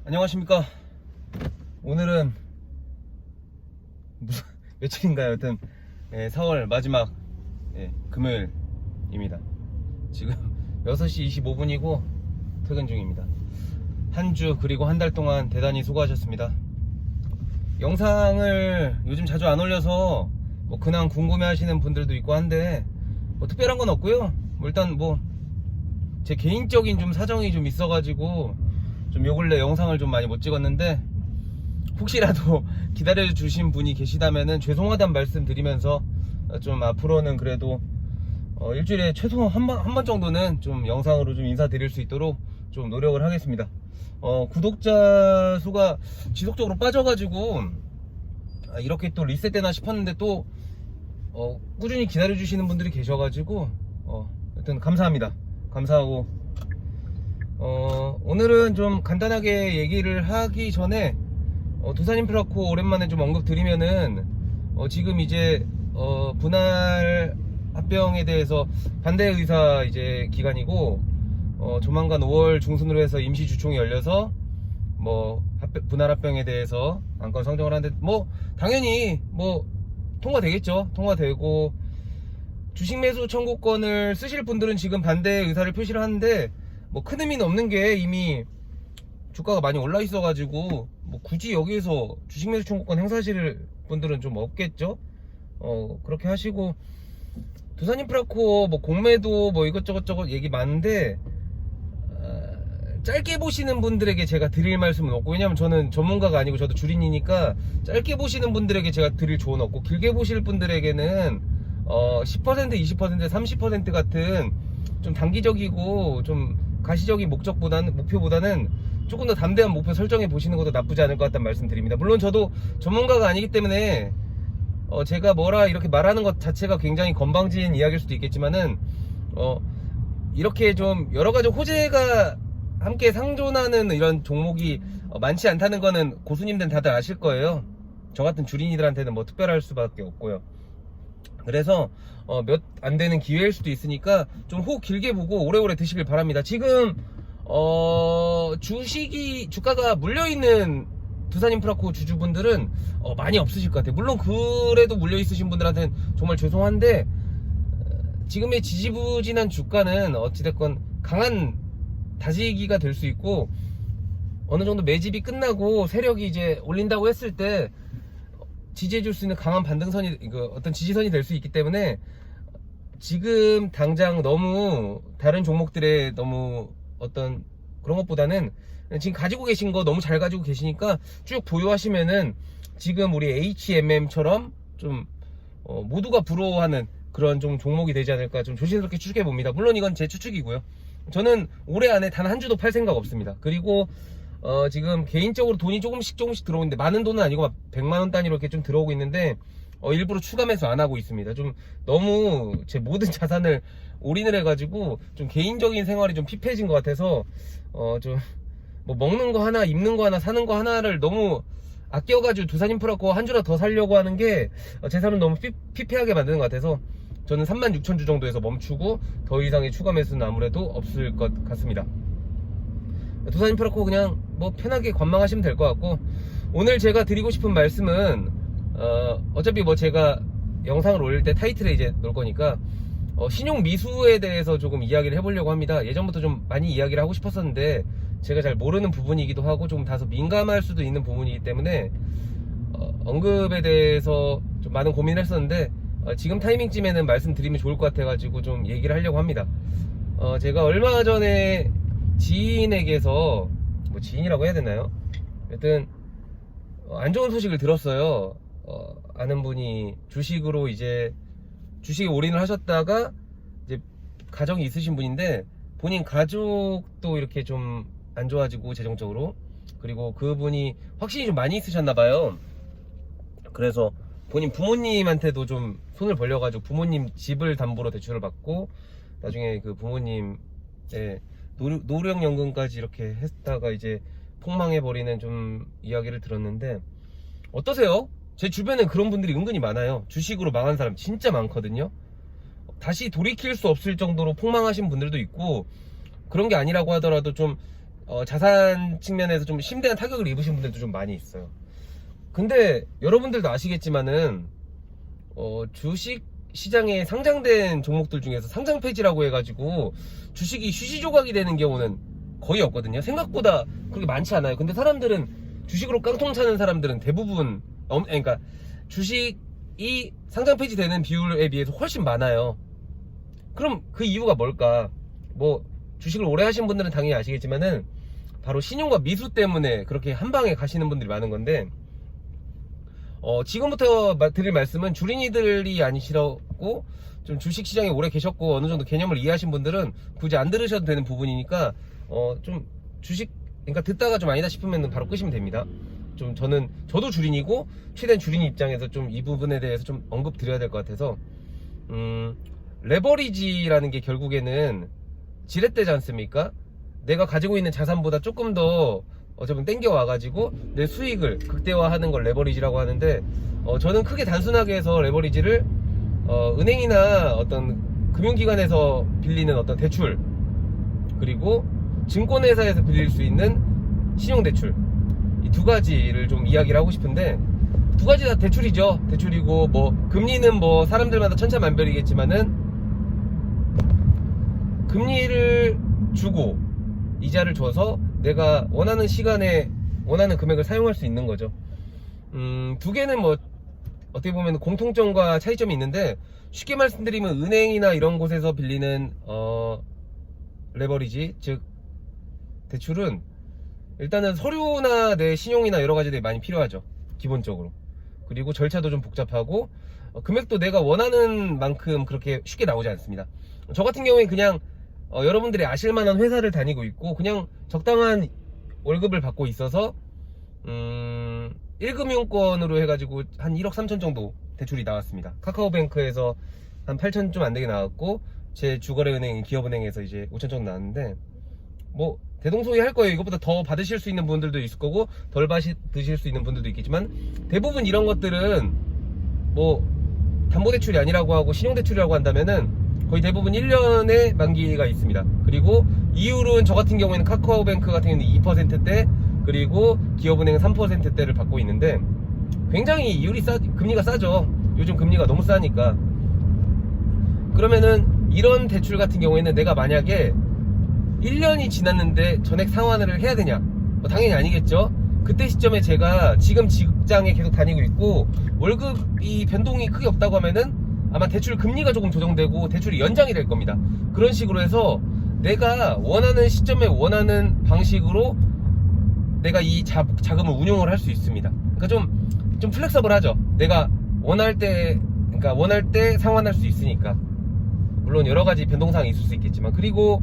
안녕하십니까. 오늘은 무슨 며칠인가요? 여튼 4월 마지막 금요일입니다. 지금 6시 25분이고 퇴근 중입니다. 한 주 그리고 한 달 동안 대단히 수고하셨습니다. 영상을 요즘 자주 안 올려서 뭐 근황 궁금해 하시는 분들도 있고 한데 뭐 특별한 건 없고요. 뭐 일단 뭐 제 개인적인 좀 사정이 좀 있어가지고 좀 요 근래 영상을 좀 많이 못 찍었는데 혹시라도 기다려 주신 분이 계시다면은 죄송하다는 말씀 드리면서 좀 앞으로는 그래도 일주일에 최소 한 번 정도는 좀 영상으로 좀 인사드릴 수 있도록 좀 노력을 하겠습니다. 구독자 수가 지속적으로 빠져가지고 이렇게 또 리셋되나 싶었는데 또 꾸준히 기다려 주시는 분들이 계셔가지고 하여튼 감사합니다. 감사하고 오늘은 좀 간단하게 얘기를 하기 전에 두산 인프라코 오랜만에 좀 언급 드리면은 지금 이제 분할 합병에 대해서 반대 의사 이제 기간이고 조만간 5월 중순으로 해서 임시 주총이 열려서 뭐 분할 합병에 대해서 안건 상정을 하는데 뭐 당연히 뭐 통과되겠죠. 통과되고 주식 매수 청구권을 쓰실 분들은 지금 반대 의사를 표시를 하는데 뭐 큰 의미는 없는 게 이미 주가가 많이 올라 있어 가지고 뭐 굳이 여기에서 주식 매수 청구권 행사하실 분들은 좀 없겠죠. 그렇게 하시고 두산 인프라코어 뭐 공매도 뭐 이것저것 얘기 많은데 짧게 보시는 분들에게 제가 드릴 말씀은 없고, 왜냐면 저는 전문가가 아니고 저도 주린이니까 짧게 보시는 분들에게 제가 드릴 조언은 없고, 길게 보실 분들에게는 10%, 20%, 30% 같은 좀 단기적이고 좀 가시적인 목표보다는 조금 더 담대한 목표 설정해 보시는 것도 나쁘지 않을 것 같다는 말씀 드립니다. 물론 저도 전문가가 아니기 때문에 제가 뭐라 이렇게 말하는 것 자체가 굉장히 건방진 이야기일 수도 있겠지만은 이렇게 좀 여러가지 호재가 함께 상존하는 이런 종목이 많지 않다는 거는 고수님들은 다들 아실 거예요. 저 같은 주린이들한테는 뭐 특별할 수밖에 없고요. 그래서 몇 안 되는 기회일 수도 있으니까 좀 호흡 길게 보고 오래오래 드시길 바랍니다. 지금 주가가 물려있는 두산 인프라코 주주분들은 많이 없으실 것 같아요. 물론 그래도 물려있으신 분들한테는 정말 죄송한데 지금의 지지부진한 주가는 어찌됐건 강한 다지기가 될 수 있고, 어느 정도 매집이 끝나고 세력이 이제 올린다고 했을 때 지지해줄 수 있는 강한 반등선이, 어떤 지지선이 될 수 있기 때문에 지금 당장 너무 다른 종목들의 너무 어떤 그런 것보다는 지금 가지고 계신 거 너무 잘 가지고 계시니까 쭉 보유하시면은 지금 우리 HMM처럼 좀 모두가 부러워하는 그런 좀 종목이 되지 않을까 좀 조심스럽게 추측해 봅니다. 물론 이건 제 추측이고요. 저는 올해 안에 단 한 주도 팔 생각 없습니다. 그리고 지금 개인적으로 돈이 조금씩 들어오는데, 많은 돈은 아니고 막 100만원 단위로 이렇게 좀 들어오고 있는데 일부러 추가 매수 안 하고 있습니다. 좀 너무 제 모든 자산을 올인을 해가지고 좀 개인적인 생활이 좀 피폐해진 것 같아서 좀 뭐 먹는 거 하나, 입는 거 하나, 사는 거 하나를 너무 아껴가지고 두산 인프라코 한 주라 더 살려고 하는 게 재산을 너무 피폐하게 만드는 것 같아서 저는 36,000주 정도에서 멈추고 더 이상의 추가 매수는 아무래도 없을 것 같습니다. 두산 인프라코 그냥 뭐 편하게 관망하시면 될 것 같고, 오늘 제가 드리고 싶은 말씀은 어차피 뭐 제가 영상을 올릴 때 타이틀에 이제 놓을 거니까 신용 미수에 대해서 조금 이야기를 해보려고 합니다. 예전부터 좀 많이 이야기를 하고 싶었었는데 제가 잘 모르는 부분이기도 하고 좀 다소 민감할 수도 있는 부분이기 때문에 언급에 대해서 좀 많은 고민을 했었는데 지금 타이밍쯤에는 말씀드리면 좋을 것 같아가지고 좀 얘기를 하려고 합니다. 제가 얼마 전에 지인에게서, 뭐 지인이라고 해야 되나요? 여튼 안 좋은 소식을 들었어요. 아는 분이 주식에 올인을 하셨다가 이제 가정이 있으신 분인데 본인 가족도 이렇게 좀 안 좋아지고 재정적으로, 그리고 그분이 확신이 좀 많이 있으셨나 봐요. 그래서 본인 부모님한테도 좀 손을 벌려가지고 부모님 집을 담보로 대출을 받고 나중에 그 부모님의 노령연금까지 이렇게 했다가 이제 폭망해버리는 좀 이야기를 들었는데 어떠세요? 제 주변에 그런 분들이 은근히 많아요. 주식으로 망한 사람 진짜 많거든요. 다시 돌이킬 수 없을 정도로 폭망하신 분들도 있고, 그런 게 아니라고 하더라도 좀 자산 측면에서 좀 심대한 타격을 입으신 분들도 좀 많이 있어요. 근데 여러분들도 아시겠지만은 주식 시장에 상장된 종목들 중에서 상장 폐지라고 해가지고 주식이 휴지 조각이 되는 경우는 거의 없거든요. 생각보다 그렇게 많지 않아요. 근데 사람들은 주식으로 깡통 차는 사람들은 대부분 그러니까 주식이 상장 폐지되는 비율에 비해서 훨씬 많아요. 그럼 그 이유가 뭘까? 뭐 주식을 오래 하신 분들은 당연히 아시겠지만은 바로 신용과 미수 때문에 그렇게 한 방에 가시는 분들이 많은 건데, 지금부터 드릴 말씀은 주린이들이 아니시라고 좀 주식시장에 오래 계셨고 어느 정도 개념을 이해하신 분들은 굳이 안 들으셔도 되는 부분이니까 좀 주식 그러니까 듣다가 좀 아니다 싶으면 바로 끄시면 됩니다. 좀 저도 주린이고 최대한 주린이 입장에서 좀 이 부분에 대해서 좀 언급 드려야 될 것 같아서, 레버리지라는 게 결국에는 지렛대지 않습니까? 내가 가지고 있는 자산보다 조금 더 어차피 땡겨와가지고 내 수익을 극대화하는 걸 레버리지라고 하는데, 저는 크게 단순하게 해서 레버리지를 은행이나 어떤 금융기관에서 빌리는 어떤 대출, 그리고 증권회사에서 빌릴 수 있는 신용대출, 이 두 가지를 좀 이야기를 하고 싶은데, 두 가지 다 대출이죠. 대출이고 뭐 금리는 뭐 사람들마다 천차만별이겠지만은 금리를 주고 이자를 줘서 내가 원하는 시간에 원하는 금액을 사용할 수 있는 거죠. 두 개는 뭐 어떻게 보면 공통점과 차이점이 있는데, 쉽게 말씀드리면 은행이나 이런 곳에서 빌리는 레버리지, 즉 대출은 일단은 서류나 내 신용이나 여러 가지들이 많이 필요하죠, 기본적으로. 그리고 절차도 좀 복잡하고 금액도 내가 원하는 만큼 그렇게 쉽게 나오지 않습니다. 저 같은 경우에 그냥 여러분들이 아실만한 회사를 다니고 있고 그냥 적당한 월급을 받고 있어서 1금융권으로 해가지고 한 1억 3천 정도 대출이 나왔습니다. 카카오뱅크에서 한 8천 좀 안되게 나왔고, 제 주거래은행 기업은행에서 이제 5천 정도 나왔는데, 뭐 대동소이 할 거예요. 이것보다 더 받으실 수 있는 분들도 있을 거고 덜 받으실 수 있는 분들도 있겠지만, 대부분 이런 것들은 뭐 담보대출이 아니라고 하고 신용대출이라고 한다면은 거의 대부분 1년의 만기가 있습니다. 그리고 이율은 저 같은 경우에는 카카오뱅크 같은 경우는 2%대, 그리고 기업은행은 3%대를 받고 있는데 굉장히 이율이 금리가 싸죠. 요즘 금리가 너무 싸니까. 그러면은 이런 대출 같은 경우에는 내가 만약에 1년이 지났는데 전액 상환을 해야 되냐? 뭐 당연히 아니겠죠. 그때 시점에 제가 지금 직장에 계속 다니고 있고 월급이 변동이 크게 없다고 하면은 아마 대출 금리가 조금 조정되고 대출이 연장이 될 겁니다. 그런 식으로 해서 내가 원하는 시점에 원하는 방식으로 내가 이 자금을 운용을 할 수 있습니다. 그러니까 좀 플렉서블하죠. 내가 원할 때 상환할 수 있으니까. 물론 여러 가지 변동사항이 있을 수 있겠지만, 그리고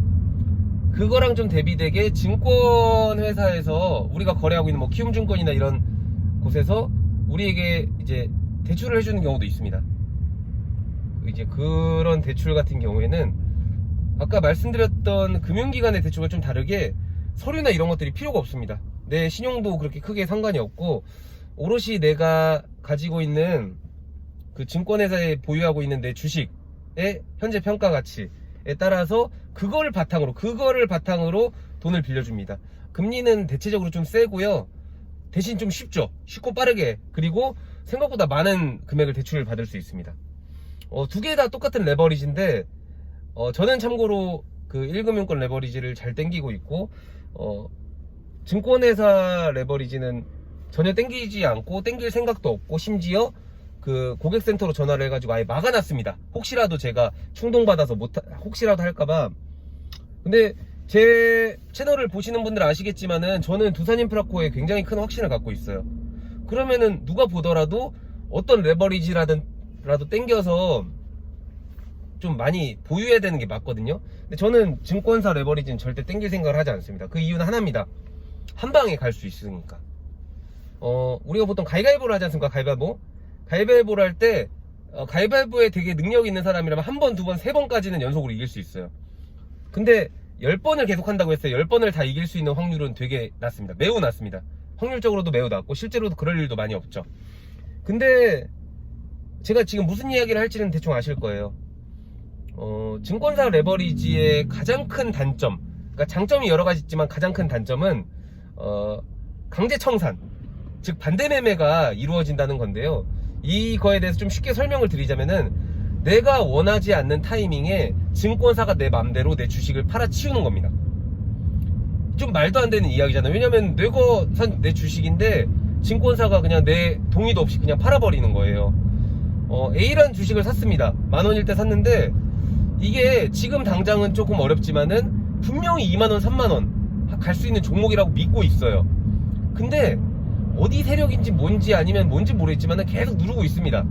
그거랑 좀 대비되게 증권회사에서 우리가 거래하고 있는 뭐 키움증권이나 이런 곳에서 우리에게 이제 대출을 해주는 경우도 있습니다. 이제 그런 대출 같은 경우에는 아까 말씀드렸던 금융기관의 대출과 좀 다르게 서류나 이런 것들이 필요가 없습니다. 내 신용도 그렇게 크게 상관이 없고 오롯이 내가 가지고 있는 그 증권회사에 보유하고 있는 내 주식의 현재 평가 가치에 따라서 그거를 바탕으로 돈을 빌려줍니다. 금리는 대체적으로 좀 세고요. 대신 좀 쉽죠. 쉽고 빠르게, 그리고 생각보다 많은 금액을 대출을 받을 수 있습니다. 두 개 다 똑같은 레버리지인데 저는 참고로 그 1금융권 레버리지를 잘 땡기고 있고, 증권회사 레버리지는 전혀 땡기지 않고 땡길 생각도 없고, 심지어 그 고객센터로 전화를 해가지고 아예 막아놨습니다. 혹시라도 제가 충동받아서 혹시라도 할까봐. 근데 제 채널을 보시는 분들은 아시겠지만은 저는 두산인프라코에 굉장히 큰 확신을 갖고 있어요. 그러면은 누가 보더라도 어떤 레버리지라도 땡겨서 좀 많이 보유해야 되는 게 맞거든요. 근데 저는 증권사 레버리지는 절대 땡길 생각을 하지 않습니다. 그 이유는 하나입니다. 한 방에 갈 수 있으니까. 우리가 보통 가위바위보를 하지 않습니까? 가위바위보를 할 때 가위바위보에 되게 능력 있는 사람이라면 한 번, 두 번, 세 번까지는 연속으로 이길 수 있어요. 근데 10번을 계속 한다고 했어요. 10번을 다 이길 수 있는 확률은 되게 낮습니다. 매우 낮습니다. 확률적으로도 매우 낮고 실제로도 그럴 일도 많이 없죠. 근데 제가 지금 무슨 이야기를 할지는 대충 아실 거예요. 증권사 레버리지의 가장 큰 단점, 그러니까 장점이 여러 가지 있지만 가장 큰 단점은 강제 청산, 즉 반대 매매가 이루어진다는 건데요. 이거에 대해서 좀 쉽게 설명을 드리자면은, 내가 원하지 않는 타이밍에 증권사가 내 맘대로 내 주식을 팔아치우는 겁니다. 좀 말도 안 되는 이야기잖아요. 왜냐면 내가 산 내 주식인데 증권사가 그냥 내 동의도 없이 그냥 팔아버리는 거예요. A라는 주식을 샀습니다. 10,000원일 때 샀는데, 이게 지금 당장은 조금 어렵지만은 분명히 20,000원, 30,000원 갈 수 있는 종목이라고 믿고 있어요. 근데 어디 세력인지 뭔지 아니면 뭔지 모르겠지만은 계속 누르고 있습니다.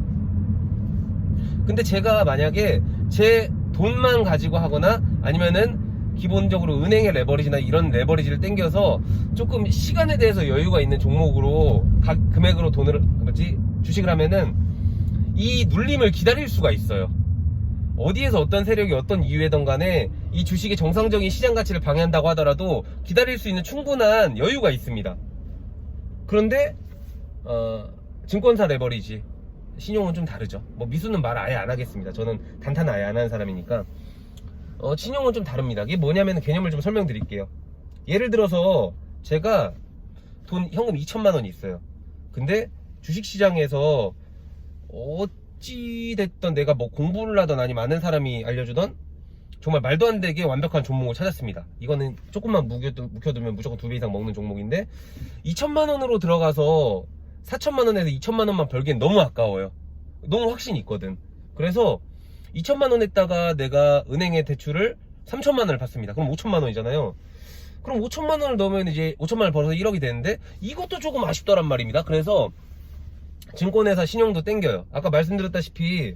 근데 제가 만약에 제 돈만 가지고 하거나 아니면은 기본적으로 은행의 레버리지나 이런 레버리지를 땡겨서 조금 시간에 대해서 여유가 있는 종목으로 금액으로 주식을 하면은 이 눌림을 기다릴 수가 있어요. 어디에서 어떤 세력이 어떤 이유에든 간에 이 주식의 정상적인 시장 가치를 방해한다고 하더라도 기다릴 수 있는 충분한 여유가 있습니다. 그런데 증권사 레버리지, 신용은 좀 다르죠. 뭐 미수는 말 아예 안 하겠습니다. 저는 단타는 아예 안 하는 사람이니까. 신용은 좀 다릅니다. 이게 뭐냐면 개념을 좀 설명드릴게요. 예를 들어서 제가 현금 2,000,000원이 있어요. 근데 주식시장에서 어찌됐던 내가 뭐 공부를 하던 아니면 아는 사람이 알려주던 정말 말도 안 되게 완벽한 종목을 찾았습니다. 이거는 조금만 묵혀두면 무조건 2배 이상 먹는 종목인데, 2,000,000원으로 들어가서 4,000,000원에서 2,000,000원만 벌기엔 너무 아까워요. 너무 확신이 있거든. 그래서 2,000,000원 했다가 내가 은행에 대출을 3,000,000원을 받습니다. 그럼 5,000,000원이잖아요. 그럼 5,000,000원을 넣으면 이제 5,000,000원을 벌어서 1억이 되는데, 이것도 조금 아쉽더란 말입니다. 그래서 증권회사 신용도 땡겨요. 아까 말씀드렸다시피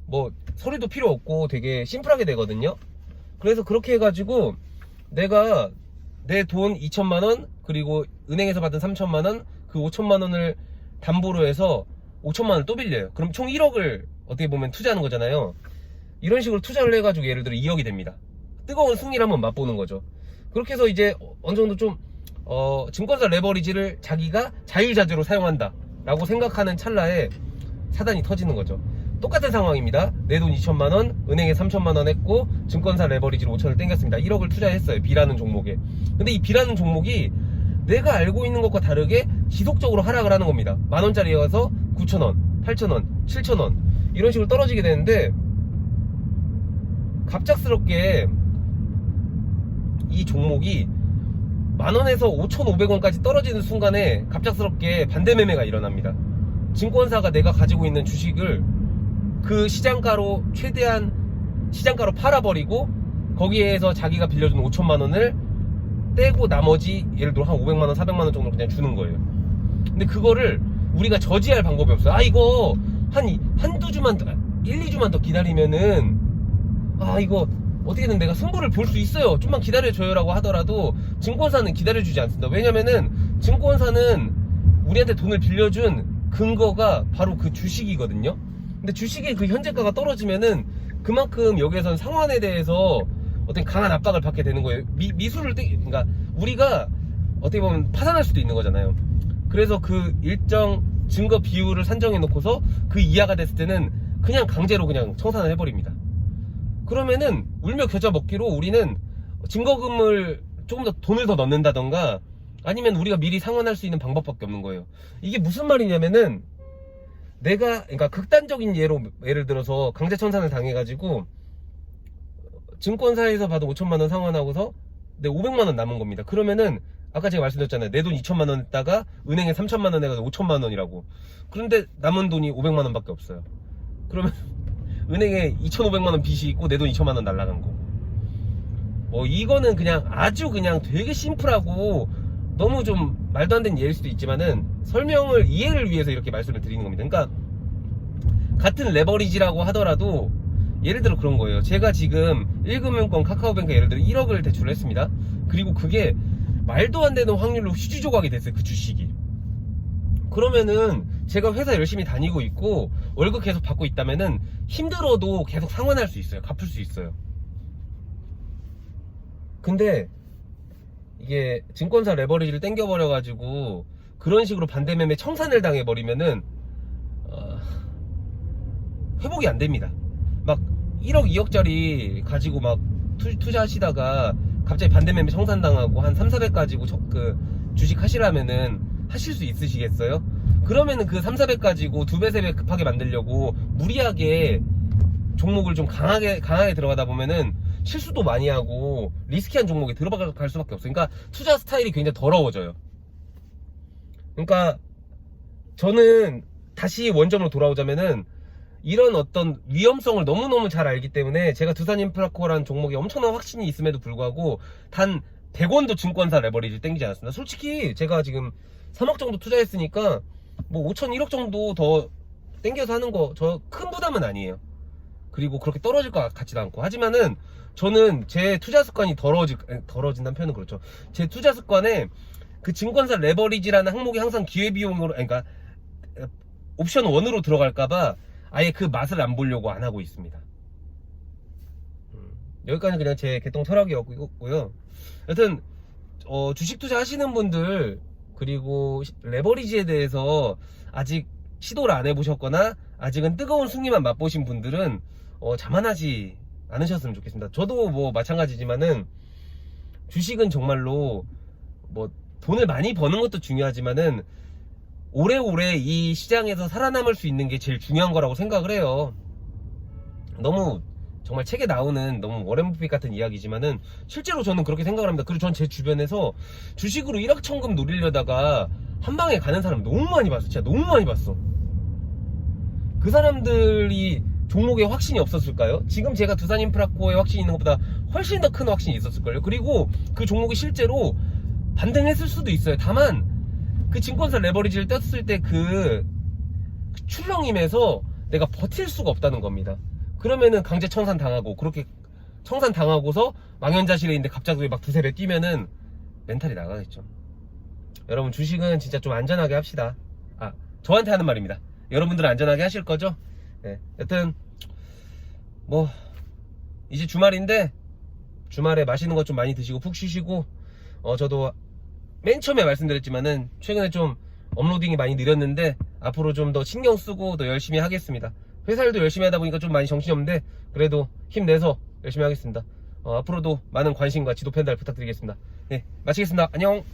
뭐 서류도 필요 없고 되게 심플하게 되거든요. 그래서 그렇게 해가지고 내가 내 돈 2,000,000원 그리고 은행에서 받은 3,000,000원, 그 5,000,000원을 담보로 해서 5,000,000원을 또 빌려요. 그럼 총 1억을 어떻게 보면 투자하는 거잖아요. 이런 식으로 투자를 해가지고 예를 들어 2억이 됩니다. 뜨거운 승리를 한번 맛보는 거죠. 그렇게 해서 이제 어느 정도 좀 증권사 레버리지를 자기가 자유자재로 사용한다 라고 생각하는 찰나에 사단이 터지는 거죠. 똑같은 상황입니다. 내 돈 2,000,000원, 은행에 3,000,000원 했고 증권사 레버리지로 5,000을 땡겼습니다. 1억을 투자했어요. B라는 종목에. 근데 이 B라는 종목이 내가 알고 있는 것과 다르게 지속적으로 하락을 하는 겁니다. 10,000원짜리에 가서 9,000원, 8,000원, 7,000원 이런 식으로 떨어지게 되는데, 갑작스럽게 이 종목이 10,000원에서 5,500원까지 떨어지는 순간에 갑작스럽게 반대 매매가 일어납니다. 증권사가 내가 가지고 있는 주식을 그 시장가로 최대한 시장가로 팔아버리고 거기에서 자기가 빌려준 5,000,000원을 떼고 나머지 예를 들어 한 500만원, 400만원 정도 그냥 주는 거예요. 근데 그거를 우리가 저지할 방법이 없어요. 이거 한두 주만 더, 1, 2주만 더 기다리면은 이거 어떻게든 내가 승부를 볼 수 있어요. 좀만 기다려줘요 라고 하더라도 증권사는 기다려주지 않습니다. 왜냐면은 증권사는 우리한테 돈을 빌려준 근거가 바로 그 주식이거든요. 근데 주식의 그 현재가가 떨어지면은 그만큼 여기에선 상환에 대해서 어떤 강한 압박을 받게 되는 거예요. 미수를 그러니까 우리가 어떻게 보면 파산할 수도 있는 거잖아요. 그래서 그 일정 증거 비율을 산정해 놓고서 그 이하가 됐을 때는 그냥 강제로 그냥 청산을 해버립니다. 그러면은 울며 겨자 먹기로 우리는 증거금을 조금 더 돈을 더 넣는다던가 아니면 우리가 미리 상환할 수 있는 방법밖에 없는 거예요. 이게 무슨 말이냐면은 그러니까 극단적인 예를 들어서 강제 청산을 당해가지고 증권사에서 받은 5,000,000원 상환하고서 내 500만원 남은 겁니다. 그러면은 아까 제가 말씀드렸잖아요. 내 돈 2,000,000원 했다가 은행에 3,000,000원 해가지고 5,000,000원이라고. 그런데 남은 돈이 500만원 밖에 없어요. 그러면 은행에 2,500만원 빚이 있고 내 돈 2,000만원 날라간 거. 이거는 그냥 아주 그냥 되게 심플하고 너무 좀 말도 안 되는 예일 수도 있지만은 이해를 위해서 이렇게 말씀을 드리는 겁니다. 그러니까 같은 레버리지라고 하더라도 예를 들어 그런 거예요. 제가 지금 1금융권 카카오뱅크 예를 들어 1억을 대출을 했습니다. 그리고 그게 말도 안 되는 확률로 휴지 조각이 됐어요. 그 주식이. 그러면은 제가 회사 열심히 다니고 있고 월급 계속 받고 있다면은 힘들어도 계속 상환할 수 있어요. 갚을 수 있어요. 근데 이게 증권사 레버리지를 땡겨버려가지고 그런 식으로 반대매매 청산을 당해버리면은 회복이 안 됩니다. 막 1억 2억짜리 가지고 막 투자하시다가 갑자기 반대매매 청산당하고 한 3,400 가지고 그 주식 하시라면은 하실 수 있으시겠어요? 그러면은 그 3,400 가지고 2배 3배 급하게 만들려고 무리하게 종목을 좀 강하게 들어가다 보면은 실수도 많이 하고 리스키한 종목에 들어갈 수밖에 없어요. 그러니까 투자 스타일이 굉장히 더러워져요. 그러니까 저는 다시 원점으로 돌아오자면은 이런 어떤 위험성을 너무너무 잘 알기 때문에 제가 두산인프라코라는 종목에 엄청난 확신이 있음에도 불구하고 단 100원도 증권사 레버리지를 땡기지 않았습니다. 솔직히 제가 지금 3억 정도 투자했으니까 뭐 5천 1억 정도 더 땡겨서 하는 거 저 큰 부담은 아니에요. 그리고 그렇게 떨어질 것 같지도 않고. 하지만은 저는 제 투자 습관이 더러워진다는 표현은 그렇죠. 제 투자 습관에 그 증권사 레버리지라는 항목이 항상 기회비용으로, 그러니까 옵션 1으로 들어갈까봐 아예 그 맛을 안 보려고 안 하고 있습니다. 여기까지는 그냥 제 개똥 철학이었고요. 여튼 주식 투자 하시는 분들, 그리고 레버리지에 대해서 아직 시도를 안 해보셨거나 아직은 뜨거운 승리만 맛보신 분들은 자만하지 않으셨으면 좋겠습니다. 저도 뭐 마찬가지지만은 주식은 정말로 뭐 돈을 많이 버는 것도 중요하지만은 오래오래 이 시장에서 살아남을 수 있는 게 제일 중요한 거라고 생각을 해요. 너무 정말 책에 나오는 너무 워렌 버핏 같은 이야기지만은 실제로 저는 그렇게 생각을 합니다. 그리고 전 제 주변에서 주식으로 1억 천금 노리려다가 한 방에 가는 사람 너무 많이 봤어. 진짜 너무 많이 봤어. 그 사람들이 종목에 확신이 없었을까요? 지금 제가 두산인프라코에 확신이 있는 것보다 훨씬 더 큰 확신이 있었을걸요. 그리고 그 종목이 실제로 반등했을 수도 있어요. 다만 그 증권사 레버리지를 떴을 때 그 출렁임에서 내가 버틸 수가 없다는 겁니다. 그러면은 강제 청산 당하고, 그렇게 청산 당하고서 망연자실에 있는데 갑자기 막 2-3배 뛰면은 멘탈이 나가겠죠. 여러분, 주식은 진짜 좀 안전하게 합시다. 저한테 하는 말입니다. 여러분들은 안전하게 하실 거죠? 네. 여튼 뭐 이제 주말인데 주말에 맛있는 것 좀 많이 드시고 푹 쉬시고, 저도 맨 처음에 말씀드렸지만은 최근에 좀 업로딩이 많이 느렸는데 앞으로 좀 더 신경 쓰고 더 열심히 하겠습니다. 회사 일도 열심히 하다 보니까 좀 많이 정신이 없는데 그래도 힘내서 열심히 하겠습니다. 앞으로도 많은 관심과 지도 편달 부탁드리겠습니다. 네, 마치겠습니다. 안녕.